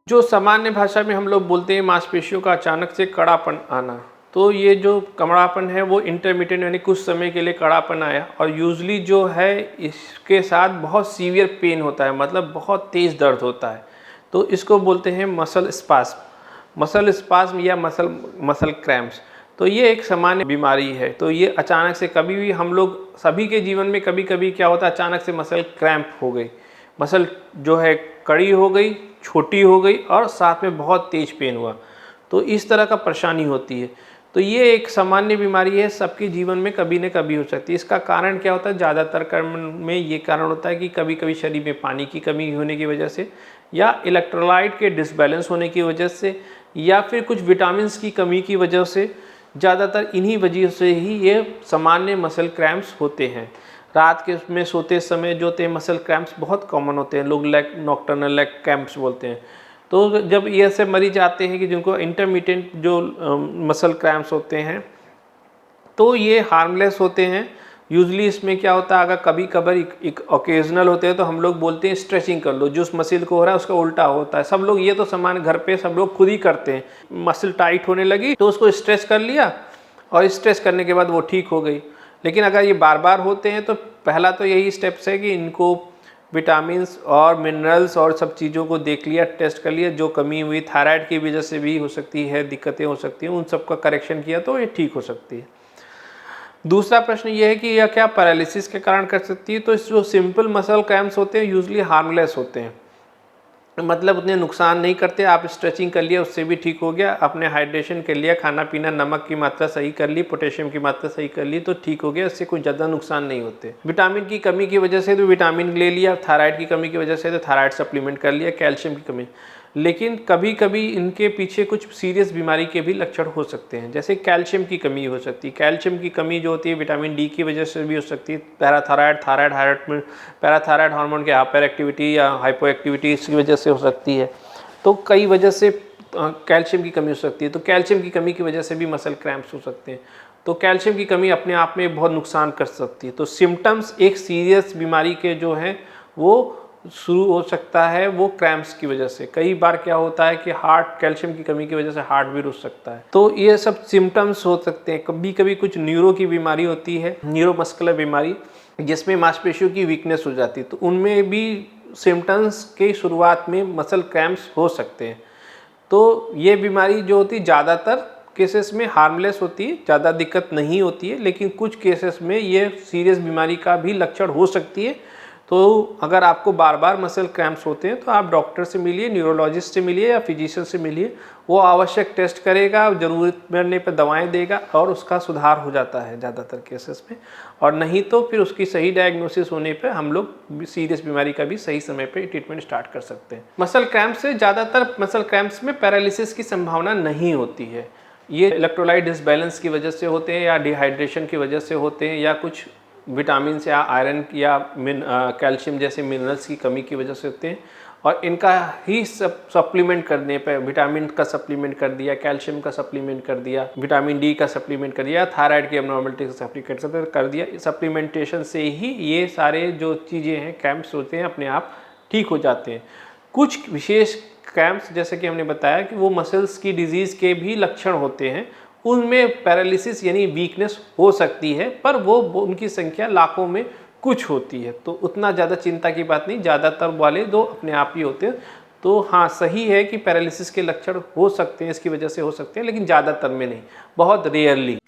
जो सामान्य भाषा में हम लोग बोलते हैं मांसपेशियों का अचानक से कड़ापन आना, तो ये जो कड़ापन है वो इंटरमिटेंट यानी कुछ समय के लिए कड़ापन आया और यूजली जो है इसके साथ बहुत सीवियर पेन होता है, मतलब बहुत तेज़ दर्द होता है। तो इसको बोलते हैं मसल स्पास्म या मसल क्रैम्प्स। तो ये एक सामान्य बीमारी है। तो ये अचानक से कभी भी हम लोग सभी के जीवन में कभी कभी क्या होता है, अचानक से मसल क्रैम्प हो गई, मसल जो है कड़ी हो गई, छोटी हो गई और साथ में बहुत तेज पेन हुआ, तो इस तरह का परेशानी होती है। तो ये एक सामान्य बीमारी है, सबके जीवन में कभी न कभी हो सकती है। इसका कारण क्या होता है, ज़्यादातर कर्म में ये कारण होता है कि कभी कभी शरीर में पानी की कमी होने की वजह से, या इलेक्ट्रोलाइट के डिसबैलेंस होने की वजह से, या फिर कुछ विटामिन्स की कमी की वजह से, ज़्यादातर इन्हीं वजह से ही ये सामान्य मसल क्रैम्प्स होते हैं। रात के में सोते समय जो होते हैं मसल क्रैम्प्स बहुत कॉमन होते हैं, लोग नॉक्टर्नल लेग क्रैम्प्स बोलते हैं। तो जब ये ऐसे मरीज आते हैं कि जिनको इंटरमिटेंट जो मसल क्रैम्प्स होते हैं, तो ये हार्मलेस होते हैं। यूजली इसमें क्या होता है, अगर कभी कभार एक ओकेजनल होते हैं तो हम लोग बोलते हैं स्ट्रेचिंग कर लो, जो उस मसल को हो रहा है उसका उल्टा होता है। सब लोग ये तो सामान घर पे सब लोग खुद ही करते हैं, मसल टाइट होने लगी तो उसको स्ट्रेच कर लिया और स्ट्रेच करने के बाद वो ठीक हो गई। लेकिन अगर ये बार बार होते हैं तो पहला तो यही स्टेप्स है कि इनको विटामिन्स और मिनरल्स और सब चीज़ों को देख लिया, टेस्ट कर लिया, जो कमी हुई थायराइड की वजह से भी हो सकती है, दिक्कतें हो सकती हैं, उन सब का करेक्शन किया तो ये ठीक हो सकती है। दूसरा प्रश्न ये है कि यह क्या पैरालिसिस के कारण कर सकती है। तो जो सिंपल मसल क्रैम्प्स होते हैं यूजली हार्मलेस होते हैं, मतलब उतने नुकसान नहीं करते। आप स्ट्रेचिंग कर लिया उससे भी ठीक हो गया, आपने हाइड्रेशन कर लिया, खाना पीना नमक की मात्रा सही कर ली, पोटेशियम की मात्रा सही कर ली तो ठीक हो गया, इससे कोई ज़्यादा नुकसान नहीं होते। विटामिन की कमी की वजह से तो विटामिन ले लिया, थायराइड की कमी की वजह से तो थायराइड सप्लीमेंट कर लिया, कैल्शियम की कमी। लेकिन कभी कभी इनके पीछे कुछ सीरियस बीमारी के भी लक्षण हो सकते हैं, जैसे कैल्शियम की कमी हो सकती है। कैल्शियम की कमी जो होती है विटामिन डी की वजह से भी हो सकती है। पैराथायराइड हार्मोन के हाइपर एक्टिविटी या हाइपो एक्टिविटी इसकी वजह से हो सकती है। तो कई वजह से कैल्शियम की कमी हो सकती है। तो कैल्शियम की कमी की वजह से भी मसल क्रैम्प्स हो सकते हैं। तो कैल्शियम की कमी अपने आप में बहुत नुकसान कर सकती है। तो सिम्टम्स एक सीरियस बीमारी के जो हैं वो शुरू हो सकता है वो क्रैम्प्स की वजह से। कई बार क्या होता है कि हार्ट कैल्शियम की कमी की वजह से हार्ट भी रुक सकता है। तो ये सब सिम्टम्स हो सकते हैं। कभी कभी कुछ न्यूरो की बीमारी होती है, न्यूरोमस्कुलर बीमारी, जिसमें मांसपेशियों की वीकनेस हो जाती है, तो उनमें भी सिम्टम्स के शुरुआत में मसल क्रैम्प्स हो सकते हैं। तो ये बीमारी जो होती है ज़्यादातर केसेस में हार्मलेस होती है, ज़्यादा दिक्कत नहीं होती है, लेकिन कुछ केसेस में ये सीरियस बीमारी का भी लक्षण हो सकती है। तो अगर आपको बार बार मसल क्रैम्प्स होते हैं तो आप डॉक्टर से मिलिए, न्यूरोलॉजिस्ट से मिलिए या फिजिशियन से मिलिए। वो आवश्यक टेस्ट करेगा, ज़रूरत पड़ने पर दवाएं देगा और उसका सुधार हो जाता है ज़्यादातर केसेस में। और नहीं तो फिर उसकी सही डायग्नोसिस होने पर हम लोग सीरियस बीमारी का भी सही समय पर ट्रीटमेंट स्टार्ट कर सकते हैं। मसल क्रैम्प्स से ज़्यादातर मसल क्रैम्प्स में पैरालिसिस की संभावना नहीं होती है। ये इलेक्ट्रोलाइट डिसबैलेंस की वजह से होते हैं, या डिहाइड्रेशन की वजह से होते हैं, या कुछ विटामिन या आयरन या कैल्शियम जैसे मिनरल्स की कमी की वजह से होते हैं। और इनका ही सप्लीमेंट करने पर, विटामिन का सप्लीमेंट कर दिया, कैल्शियम का सप्लीमेंट कर दिया, विटामिन डी का सप्लीमेंट कर दिया, थायराइड की एब्नॉर्मलिटी का सप्लीमेंट कर दिया, सप्लीमेंटेशन से ही ये सारे जो चीज़ें हैं क्रैम्प्स होते हैं अपने आप ठीक हो जाते हैं। कुछ विशेष क्रैम्प्स जैसे कि हमने बताया कि वो मसल्स की डिजीज़ के भी लक्षण होते हैं, उनमें पैरालिसिस यानी वीकनेस हो सकती है, पर वो उनकी संख्या लाखों में कुछ होती है, तो उतना ज़्यादा चिंता की बात नहीं। ज़्यादातर वाले दो अपने आप ही होते हैं। तो हाँ, सही है कि पैरालिसिस के लक्षण हो सकते हैं, इसकी वजह से हो सकते हैं, लेकिन ज़्यादातर में नहीं, बहुत रेयरली।